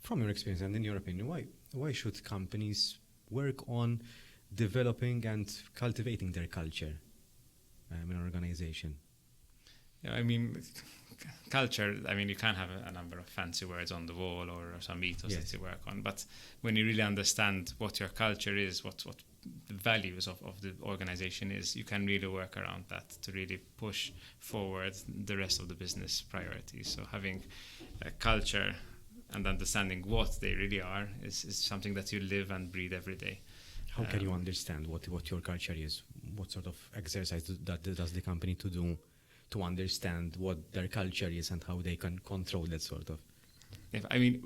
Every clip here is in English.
from your experience and in your opinion, why should companies work on developing and cultivating their culture in an organization? Yeah, I mean, culture, I mean, you can have a number of fancy words on the wall or some ethos that you work on, but when you really understand what your culture is, what the values of the organization is, you can really work around that to really push forward the rest of the business priorities. So having a culture and understanding what they really are is something that you live and breathe every day. How can you understand what your culture is? What sort of exercise does the company to do to understand what their culture is and how they can control that sort of? I mean,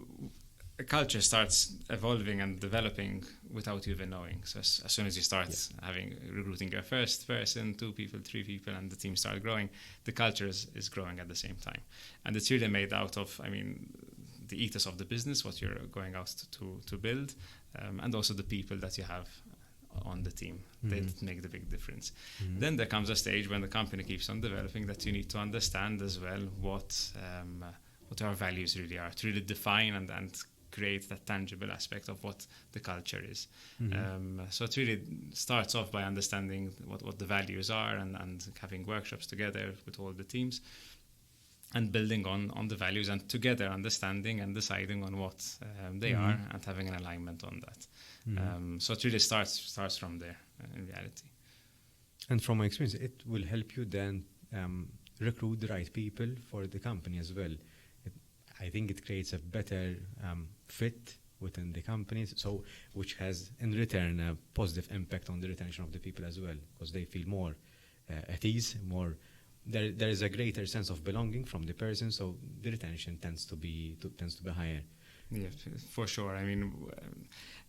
a culture starts evolving and developing without you even knowing. So as soon as you start recruiting your first person, 2 people, 3 people, and the team start growing, the culture is growing at the same time. And it's really made out of, I mean, the ethos of the business, what you're going out to build, and also the people that you have on the team. They make the big difference. Then there comes a stage when the company keeps on developing that you need to understand as well what our values really are, to really define and create that tangible aspect of what the culture is. So it really starts off by understanding what the values are and having workshops together with all the teams and building on the values and together understanding and deciding on what they are and having an alignment on that. So it really starts from there in reality. And from my experience, it will help you then recruit the right people for the company as well. I think it creates a better fit within the companies, so which has in return a positive impact on the retention of the people as well, because they feel more at ease, more. There is a greater sense of belonging from the person, so the retention tends to be higher. Yeah, for sure. I mean,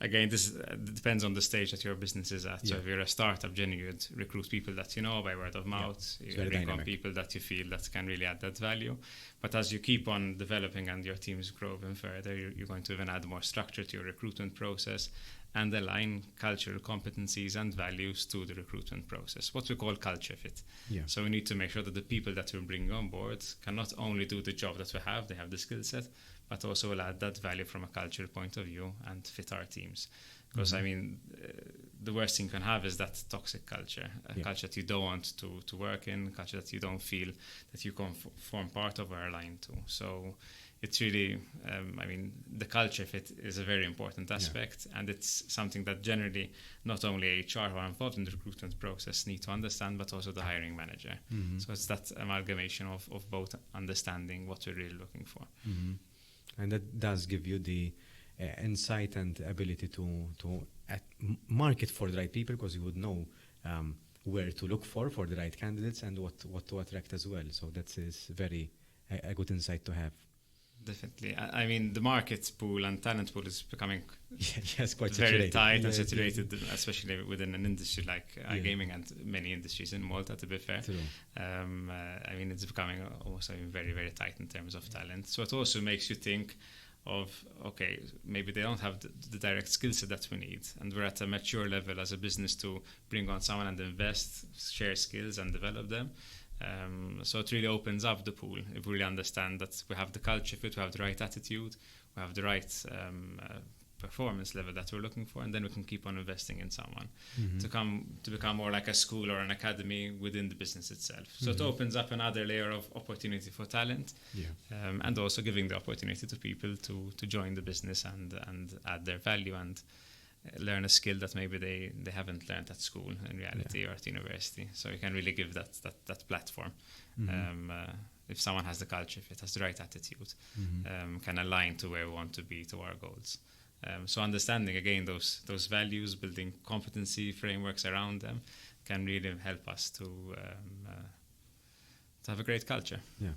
again, this depends on the stage that your business is at. So if you're a startup, generally you'd recruit people that you know by word of mouth. You bring on people that you feel that can really add that value. But as you keep on developing and your teams grow even further, you're going to even add more structure to your recruitment process and align cultural competencies and values to the recruitment process, what we call culture fit. So we need to make sure that the people that we bring on board can not only do the job that we have, they have the skill set, but also will add that value from a cultural point of view and fit our teams. Because, I mean, the worst thing you can have is that toxic culture, a culture that you don't want to work in, a culture that you don't feel that you can form part of or align to. So it's really, I mean, the culture fit is a very important aspect, and it's something that generally not only HR who are involved in the recruitment process need to understand, but also the hiring manager. So it's that amalgamation of both understanding what we're really looking for. And that does give you the insight and ability to market for the right people, because you would know where to look for the right candidates and what to attract as well. So that is very a good insight to have. Definitely. I mean, the market pool and talent pool is becoming quite very tight and saturated, especially within an industry like gaming and many industries in Malta, to be fair. I mean, it's becoming almost very, very tight in terms of talent. So it also makes you think of, okay, maybe they don't have the direct skill set that we need, and we're at a mature level as a business to bring on someone and invest, share skills and develop them. So it really opens up the pool if we really understand that we have the culture fit, we have the right attitude, we have the right performance level that we're looking for, and then we can keep on investing in someone to become more like a school or an academy within the business itself. So it opens up another layer of opportunity for talent, and also giving the opportunity to people to join the business and add their value and learn a skill that maybe they haven't learned at school in reality or at university. So you can really give that platform. If someone has the culture fit, has the right attitude, can align to where we want to be, to our goals. So understanding again those values, building competency frameworks around them, can really help us to have a great culture. Yeah.